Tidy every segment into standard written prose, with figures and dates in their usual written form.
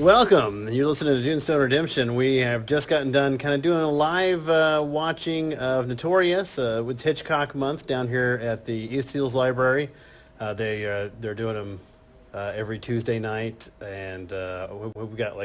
Welcome. You're listening to Junestone Redemption. We have just gotten done kind of doing a live watching of Notorious. It's Hitchcock month down here at the East Hills Library. They're doing them every Tuesday night, and we've got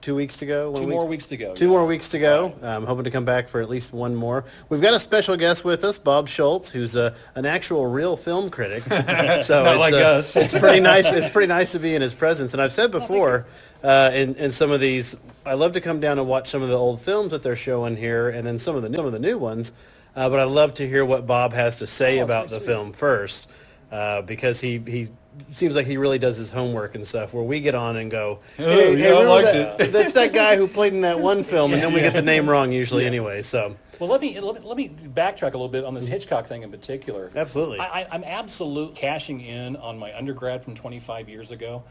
2 weeks to go? 2 more weeks to go. Two more weeks to go. I'm hoping to come back for at least one more. We've got a special guest with us, Bob Schultz, who's an actual real film critic. So Not like us. It's pretty nice. It's pretty nice to be in his presence. And I've said before, in some of these, I love to come down and watch some of the old films that they're showing here, and then some of the new ones. But I love to hear what Bob has to say about the film first, because he seems like he really does his homework and stuff, where we get on and go, hey, I liked it. That's that guy who played in that one film, and then we get the name wrong usually anyway. So, well, let me backtrack a little bit on this Hitchcock thing in particular. Absolutely. I'm absolute cashing in on my undergrad from 25 years ago.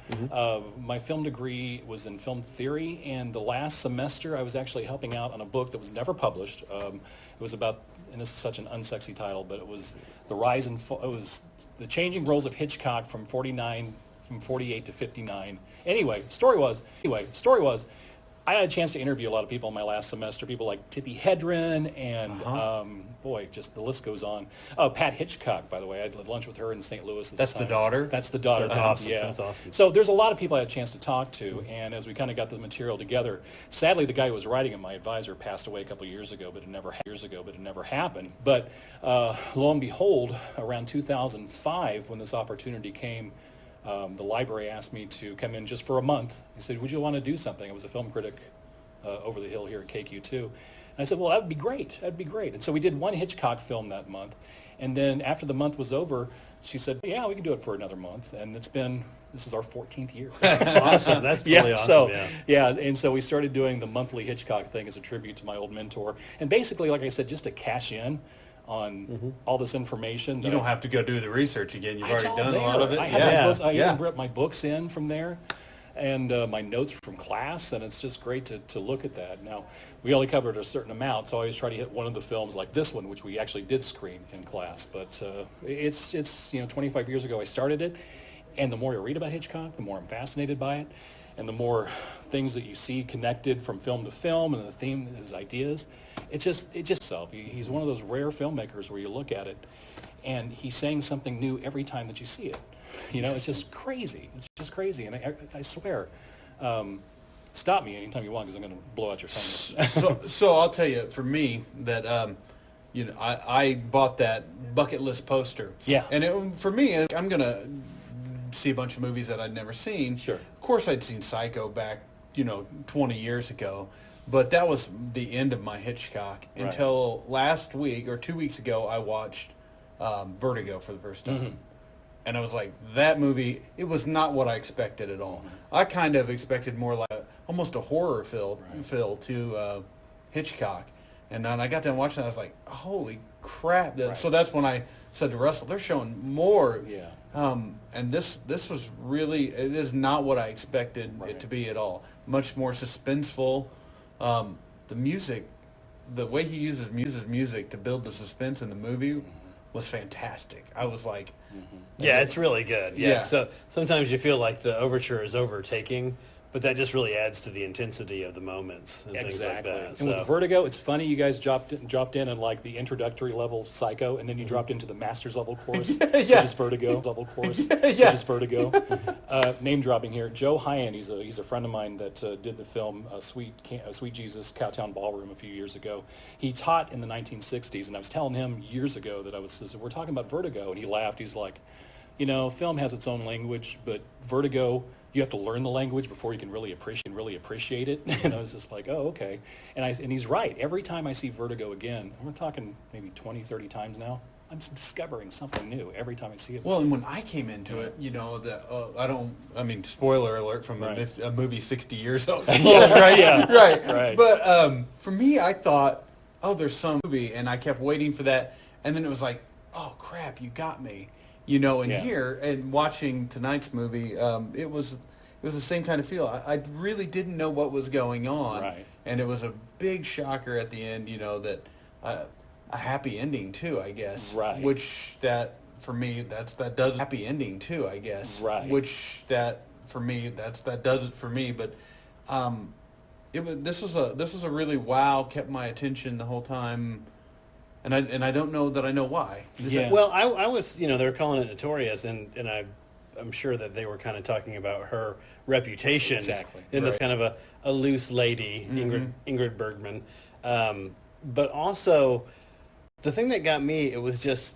My film degree was in film theory, and the last semester I was actually helping out on a book that was never published. It was about, and this is such an unsexy title, but it was the rise and fall. It was the changing roles of Hitchcock from 48 to 59. Anyway, story was, I had a chance to interview a lot of people in my last semester, people like Tippi Hedren and, just the list goes on. Pat Hitchcock, by the way. I had lunch with her in St. Louis. That's the daughter? That's the daughter. That's awesome. Yeah. That's awesome. So there's a lot of people I had a chance to talk to, and as we kind of got the material together, sadly the guy who was writing it, my advisor, passed away a couple of years ago, but it never happened. But lo and behold, around 2005, when this opportunity came, the library asked me to come in just for a month. He said, would you want to do something? I was a film critic over the hill here at KQ2. And I said, well, that would be great. That'd be great. And so we did one Hitchcock film that month. And then after the month was over, she said, yeah, we can do it for another month. And this is our 14th year. Awesome. That's totally awesome. And so we started doing the monthly Hitchcock thing as a tribute to my old mentor. And basically, like I said, just to cash in on all this information. You don't have to go do the research again. You've It's already all done a lot of it. I have my books. I even brought my books in from there, and my notes from class, and it's just great to look at that. Now, we only covered a certain amount, so I always try to hit one of the films like this one, which we actually did screen in class. But it's 25 years ago I started it, and the more I read about Hitchcock, the more I'm fascinated by it, and the more things that you see connected from film to film and the theme, his ideas. It's just self. He's one of those rare filmmakers where you look at it, and he's saying something new every time that you see it. It's just crazy. It's just crazy, and I swear. Stop me anytime you want, because I'm going to blow out your phone. So I'll tell you, for me, that I bought that bucket list poster. Yeah. And for me, I'm going to see a bunch of movies that I'd never seen. Sure. Of course, I'd seen Psycho back, 20 years ago, but that was the end of my Hitchcock until last week or 2 weeks ago. I watched Vertigo for the first time. And I was like, that movie, it was not what I expected at all. I kind of expected more like almost a horror feel to Hitchcock. And then I got done watching it, I was like, holy crap. So that's when I said to Russell, they're showing more. Yeah. And this was really, it is not what I expected it to be at all. Much more suspenseful. The music, the way he uses music to build the suspense in the movie was fantastic. I was like... Yeah, it's really good. Yeah. So sometimes you feel like the overture is overtaking, but that just really adds to the intensity of the moments and things like that. And with Vertigo, it's funny you guys dropped in on like the introductory level Psycho, and then you dropped into the master's level course, which is Vertigo level course, which is Vertigo. Name dropping here, Joe Hyan. He's a friend of mine that did the film Sweet Jesus Cowtown Ballroom a few years ago. He taught in the 1960s, and I was telling him years ago that we're talking about Vertigo, and he laughed. He's like, film has its own language, but Vertigo, you have to learn the language before you can really appreciate it. And I was just like, oh, okay. And he's right. Every time I see Vertigo again, and we're talking maybe 20, 30 times now, I'm discovering something new every time I see it. Well, and when I came into it, spoiler alert from a movie 60 years old. Right. But for me, I thought, there's some movie, and I kept waiting for that. And then it was like, oh, crap, you got me. Here, and watching tonight's movie, it was the same kind of feel. I really didn't know what was going on. Right. And it was a big shocker at the end, that a happy ending too, I guess. Right. Which that for me that does happy ending too, I guess. Right. Which that for me that does it for me, but This was a really kept my attention the whole time, and I don't know that I know why. Well, I was, they were calling it Notorious, and I'm sure that they were kind of talking about her reputation. Exactly. In the kind of a loose lady, Ingrid Bergman. But also, the thing that got me, it was just,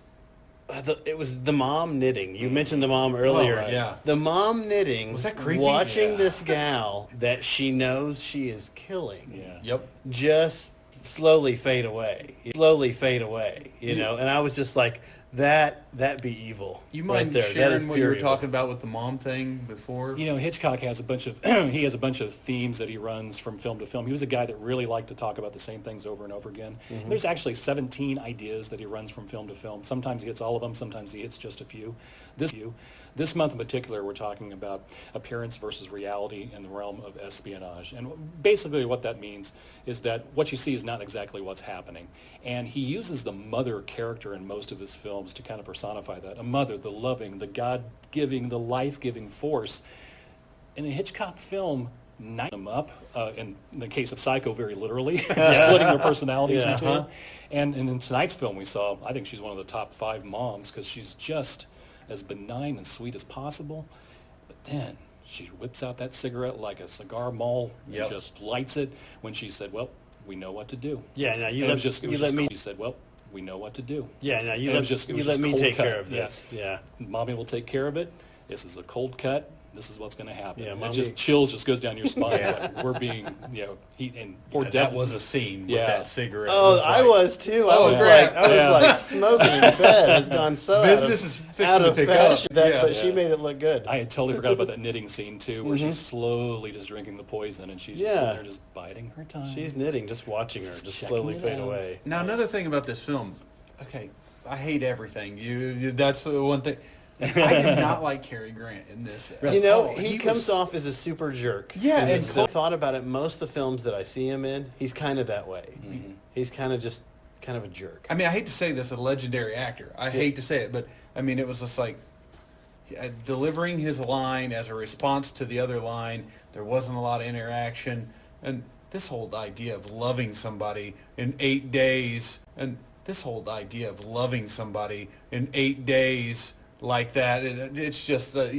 it was the mom knitting. You mentioned the mom earlier. Oh, right. Yeah. The mom knitting, was that creepy? Watching this gal that she knows she is killing. Yeah. Yep. Just slowly fade away, and I was just like, that be evil. You mind right there. sharing what you were pure talking about with the mom thing before? Hitchcock has a bunch of themes that he runs from film to film. He was a guy that really liked to talk about the same things over and over again. There's actually 17 ideas that he runs from film to film. Sometimes he hits all of them, sometimes he hits just a few. This month in particular, we're talking about appearance versus reality in the realm of espionage. And basically what that means is that what you see is not exactly what's happening. And he uses the mother character in most of his films to kind of personify that. A mother, the loving, the God-giving, the life-giving force. In a Hitchcock film, them up, in the case of Psycho, very literally, splitting their personalities in two. And in tonight's film we saw, I think she's one of the top 5 moms because she's just as benign and sweet as possible, but then she whips out that cigarette like a cigar mall and just lights it when she said, well, we know what to do. Yeah, now she said, well, we know what to do. Yeah, now you let me take care of this. Yeah. Mommy will take care of it. This is a cold cut. This is what's going to happen. Yeah, it just chills just goes down your spine. Like we're being, heat and poor that was a scene with that cigarette. Oh, I was too. I was like smoking in bed. It's gone so business is fixing to pick up. But she made it look good. I had totally forgot about that knitting scene too, where she's slowly just drinking the poison and she's just sitting there just biding her time. She's knitting, just watching her just slowly fade away. Now another thing about this film, I hate everything. That's the one thing. I did not like Cary Grant in this. He comes off as a super jerk. Yeah, and I thought about it. Most of the films that I see him in, he's kind of that way. He's kind of a jerk. I mean, I hate to say this, a legendary actor. I hate to say it, but I mean, it was just like delivering his line as a response to the other line. There wasn't a lot of interaction, and this whole idea of loving somebody in 8 days, like that, it's just I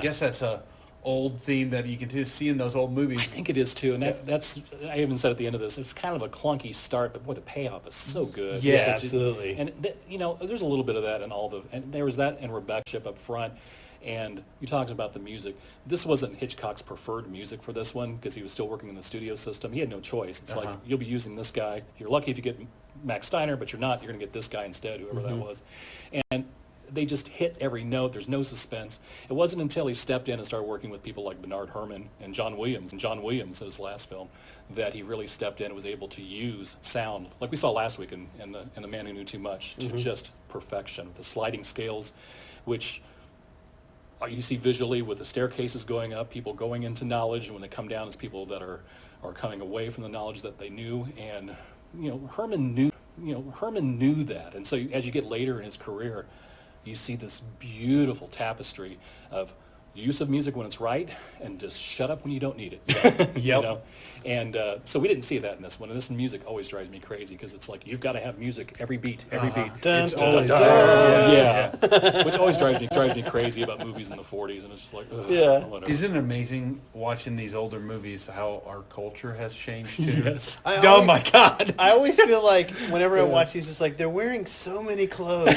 guess that's a old theme that you can just see in those old movies. I think it is too, and that's I even said at the end of this, it's kind of a clunky start, but boy, the payoff is so good. Yeah, absolutely. And there's a little bit of that in and there was that in Rebecca Ship up front. And you talked about the music. This wasn't Hitchcock's preferred music for this one because he was still working in the studio system. He had no choice. It's like, you'll be using this guy. You're lucky if you get Max Steiner, but you're not. You're going to get this guy instead, whoever that was. And they just hit every note. There's no suspense. It wasn't until he stepped in and started working with people like Bernard Herrmann and John Williams in his last film, that he really stepped in and was able to use sound, like we saw last week in The Man Who Knew Too Much, to just perfection. The sliding scales, which you see visually with the staircases going up, people going into knowledge, and when they come down, it's people that are coming away from the knowledge that they knew. And Herrmann knew that. And so as you get later in his career, you see this beautiful tapestry of use of music when it's right, and just shut up when you don't need it. And so we didn't see that in this one. And this music always drives me crazy because it's like you've got to have music every beat. It's always which always drives me crazy about movies in the 40s, and it's just like whatever. Isn't it amazing watching these older movies how our culture has changed too? Yes. My God! I always feel like whenever I watch these, it's like they're wearing so many clothes.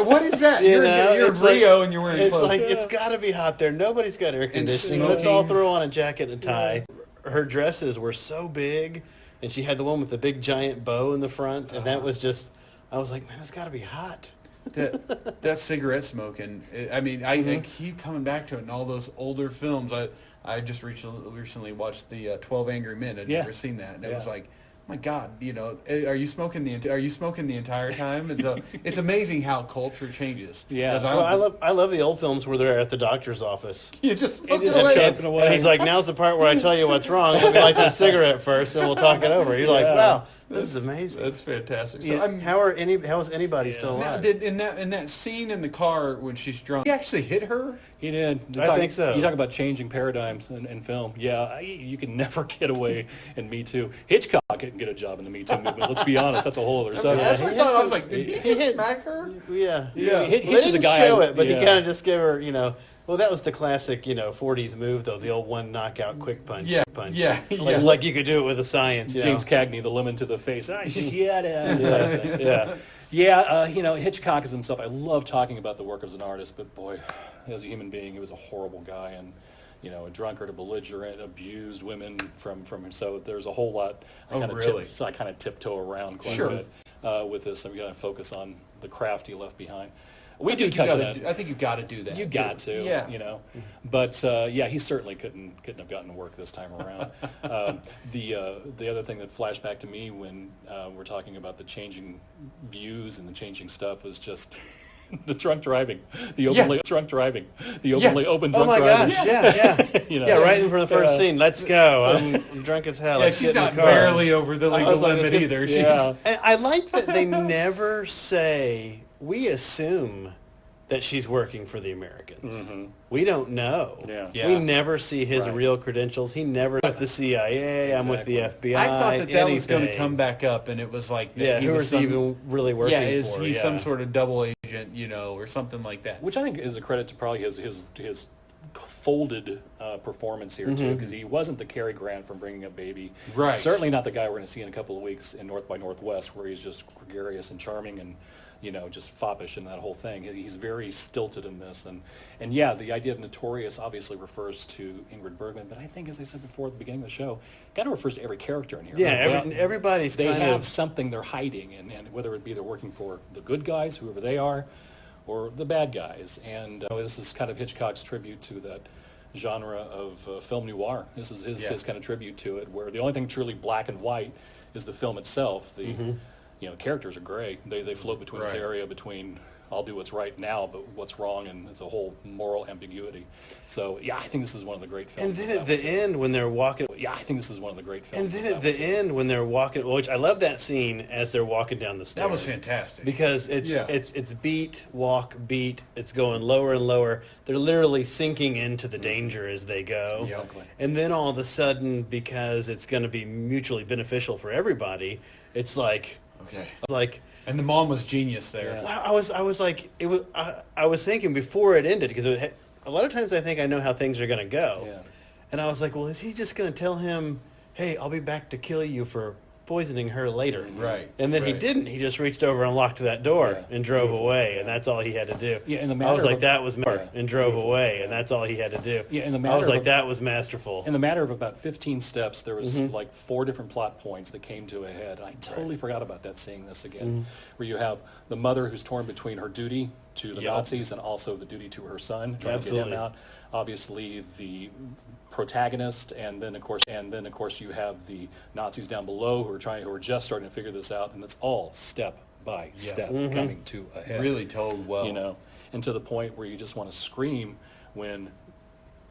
What is that? You're in Rio and you're wearing clothes. It's like it's got to be hot there. Nobody's got air conditioning. Let's all throw on a jacket and a tie. Her dresses were so big, and she had the one with the big giant bow in the front, and that was just, I was like, man, it's got to be hot. That cigarette smoking, I mean, I keep coming back to it in all those older films. I just recently watched the 12 Angry Men. I'd never seen that, and it was like, my God, are you smoking the entire time? And so it's amazing how culture changes. Yeah, I love the old films where they're at the doctor's office. You just smoke away. And he's like, now's the part where I tell you what's wrong. Let me light this cigarette first, and we'll talk it over. You're like, wow, This is amazing. That's fantastic. So Yeah, how is anybody still now, alive? did in that scene in the car when she's drunk, he actually hit her? He did. I think so. You talk about changing paradigms in film. Yeah, you can never get away in Me Too. Hitchcock couldn't get a job in the Me Too movement. Let's be honest. That's a whole other subject. That's what I thought. I was like, did he just smack her? Yeah. Yeah. Hitch They is a didn't guy. show it, but he yeah. kind of just gave her, well, that was the classic, 40s move, though, the old one knockout quick punch. Yeah. Quick punch. Yeah. Like you could do it with a science. James Cagney, the lemon to the face. Ah, shut up. Yeah. Yeah, Hitchcock is himself. I love talking about the work as an artist, but boy, as a human being, he was a horrible guy, and a drunkard, a belligerent, abused women from him. So there's a whole lot. So I kind of tiptoe around quite a bit with this. So we got to focus on the craft he left behind. We do touch on that. I think you got to do that. You got to, yeah. But he certainly couldn't have gotten work this time around. The other thing that flashed back to me when we're talking about the changing views and the changing stuff was just the drunk driving, the openly drunk driving, the openly open drunk driving. Oh my gosh, yeah. Right in for the first scene. Let's go. I'm drunk as hell. Yeah, she's not barely over the legal limit either. And I like that they never say. We assume that she's working for the Americans. Mm-hmm. We don't know. Yeah. We never see his real credentials. He never with the CIA. I'm with the FBI. I thought that was going to come back up, and it was like that who was even really working for? Is he some sort of double agent, or something like that? Which I think is a credit to probably his folded performance here too, because he wasn't the Cary Grant from Bringing Up Baby. Right. Certainly not the guy we're going to see in a couple of weeks in North by Northwest, where he's just gregarious and charming and just foppish and that whole thing. He's very stilted in this, and the idea of Notorious obviously refers to Ingrid Bergman, but I think, as I said before at the beginning of the show, kind of refers to every character in here. Yeah, everybody's they kind have of something they're hiding, and whether it be they're working for the good guys, whoever they are, or the bad guys. And this is kind of Hitchcock's tribute to that genre of film noir. This is his kind of tribute to it, where the only thing truly black and white is the film itself. The characters are gray. They float between this area between I'll do what's right now, but what's wrong, and it's a whole moral ambiguity. So I think this is one of the great films. And then at the end when they're walking, I think this is one of the great films. And then at the end when they're walking, which I love that scene as they're walking down the stairs. That was fantastic because it's beat, walk, beat. It's going lower and lower. They're literally sinking into the danger as they go. Exactly. And then all of a sudden, because it's going to be mutually beneficial for everybody, it's like. Okay. And the mom was genius there. Yeah. I was like, I was thinking before it ended, because a lot of times I think I know how things are going to go. Yeah. And I was like, well, is he just going to tell him, hey, I'll be back to kill you for poisoning her later? Right. And then he didn't. He just reached over and locked that door and drove away, and that's all he had to do. Yeah, in the I was like, matter that was and drove away, and that's all he had to do. Yeah, in the I matter was like, of- that was masterful. In the matter of about 15 steps, there was like 4 different plot points that came to a head. I totally forgot about that, seeing this again, where you have the mother who's torn between her duty to the Nazis and also the duty to her son, trying to get him out. Obviously, the protagonist, and then of course you have the Nazis down below who are just starting to figure this out, and it's all step by step coming to a head. Really told well. And to the point where you just want to scream when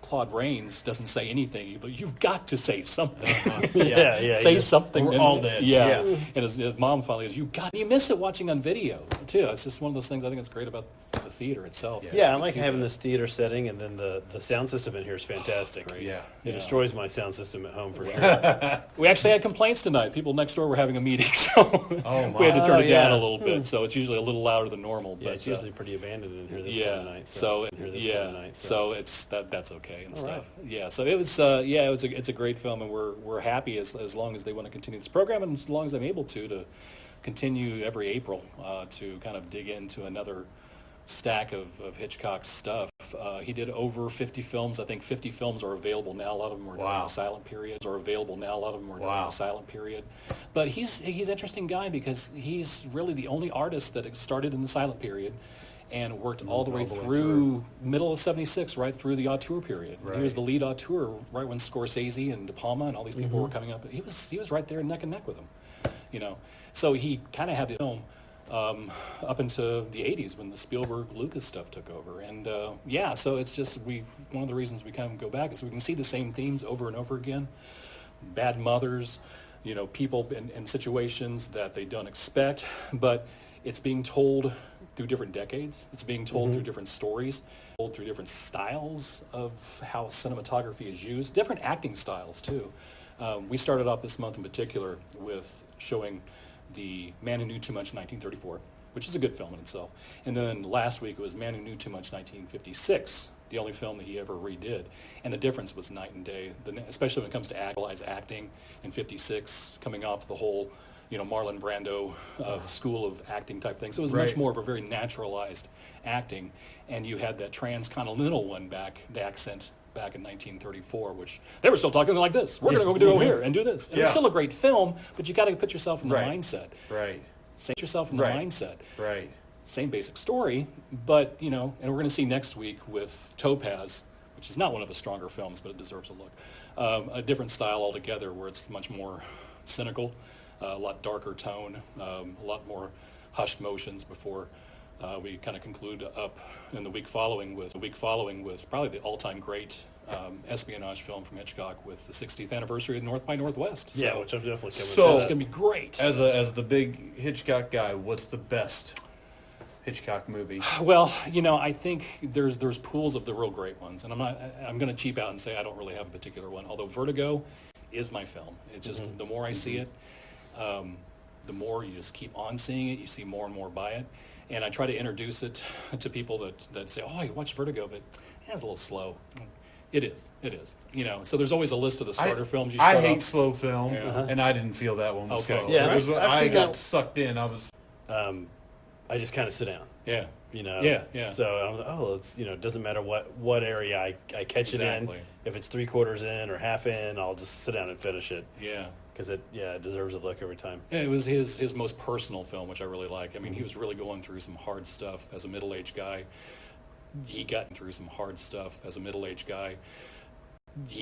Claude Rains doesn't say anything. You've got to say something. Say something. We're all dead. Yeah. And his mom finally goes, you miss it watching on video, too. It's just one of those things I think it's great about the theater itself. Yeah, I like having this theater setting, and then the sound system in here is fantastic. Yeah. It destroys my sound system at home for sure. We actually had complaints tonight. People next door were having a meeting, so we had to turn it down a little bit. So it's usually a little louder than normal. Yeah, but it's usually pretty abandoned in here this time of night. So it's that's okay and all stuff. Right. Yeah, so it's a great film, and we're happy as long as they want to continue this program, and as long as I'm able to continue every April to kind of dig into another stack of Hitchcock's stuff. He did over 50 films. I think 50 films are available now. A lot of them were during the silent period. During the silent period. But he's an interesting guy because he's really the only artist that started in the silent period and worked all the way through middle of '76, right through the auteur period. Right. He was the lead auteur right when Scorsese and De Palma and all these people were coming up. He was right there neck and neck with them, So he kind of had the film up into the 80s when the Spielberg-Lucas stuff took over. And so it's just one of the reasons we kind of go back is we can see the same themes over and over again. Bad mothers, people in situations that they don't expect, but it's being told through different decades. It's being told through different stories, told through different styles of how cinematography is used, different acting styles too. We started off this month in particular with showing The Man Who Knew Too Much, 1934, which is a good film in itself. And then last week it was Man Who Knew Too Much, 1956, the only film that he ever redid. And the difference was night and day, especially when it comes to acting in 56, coming off the whole, Marlon Brando school of acting type thing. So it was much more of a very naturalized acting. And you had that transcontinental one the accent back in 1934, which they were still talking like this. We're going to go here and do this. And it's still a great film, but you got to put yourself in the mindset. Right. Set yourself in the mindset. Right. Same basic story, but, and we're going to see next week with Topaz, which is not one of the stronger films, but it deserves a look. A different style altogether where it's much more cynical, a lot darker tone, a lot more hushed motions before we kind of conclude up in the week following with probably the all-time great espionage film from Hitchcock with the 60th anniversary of North by Northwest. Yeah, so, which I'm definitely coming so it's going to be great. As the big Hitchcock guy, what's the best Hitchcock movie? Well, I think there's pools of the real great ones, and I'm going to cheap out and say I don't really have a particular one. Although Vertigo is my film. It just the more I see it, the more you just keep on seeing it. You see more and more by it, and I try to introduce it to people that say, "Oh, you watched Vertigo, but it's a little slow." It is. So there's always a list of the starter films. I hate slow film, and I didn't feel that one was slow. Yeah, I got sucked in. I just kind of sit down. Yeah. Yeah. So I'm like, it doesn't matter what area I catch it in. If it's 3/4 in or half in, I'll just sit down and finish it. Yeah. Because it deserves a look every time. And it was his most personal film, which I really like. I mean, he was really going through some hard stuff as a middle-aged guy. He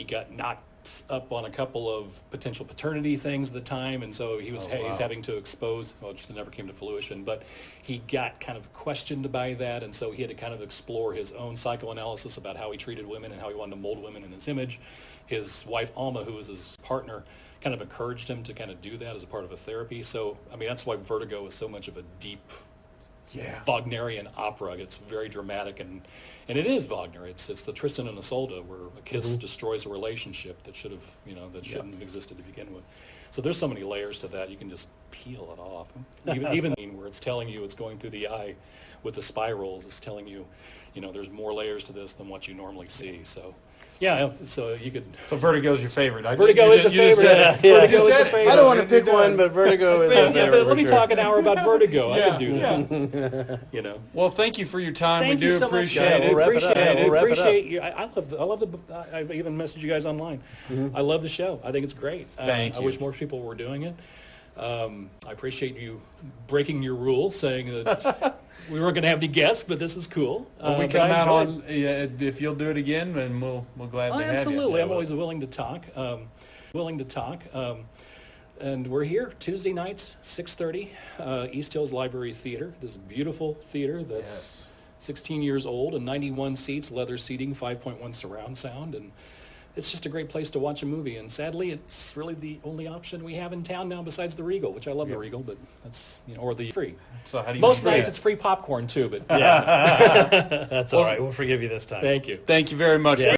got knocked up on a couple of potential paternity things at the time, and so he's having to expose, which never came to fruition, but he got kind of questioned by that, and so he had to kind of explore his own psychoanalysis about how he treated women and how he wanted to mold women in his image. His wife, Alma, who was his partner, kind of encouraged him to kind of do that as a part of a therapy. So, I mean, that's why Vertigo is so much of a deep Wagnerian opera. It's very dramatic, and it is Wagner. It's the Tristan and Isolde, where a kiss destroys a relationship that should have, shouldn't have existed to begin with. So there's so many layers to that. You can just peel it off. Even where it's telling you it's going through the eye with the spirals, it's telling you, there's more layers to this than what you normally see. So. Yeah, so you could. So Vertigo's your favorite. Vertigo is the favorite. Vertigo is the favorite. I don't want to pick one, but Vertigo is the favorite. But let me talk an hour about Vertigo. I can do that. Well, thank you for your time. Thank we you do so appreciate much, it. Appreciate you. I love the. I've even messaged you guys online. I love the show. I think it's great. Thank you. I wish more people were doing it. I appreciate you breaking your rule, saying that we weren't going to have any guests, but this is cool. When we come out on, if you'll do it again, then we'll gladly have you. Absolutely, I'm always willing to talk. And we're here Tuesday nights, 6:30, East Hills Library Theater. This beautiful theater that's 16 years old and 91 seats, leather seating, 5.1 surround sound, and it's just a great place to watch a movie, and sadly, it's really the only option we have in town now besides the Regal, which I love the Regal, but that's, or the free. So how do you Most nights it's free popcorn too, but that's all right. We'll forgive you this time. Thank you. Thank you very much. Yeah.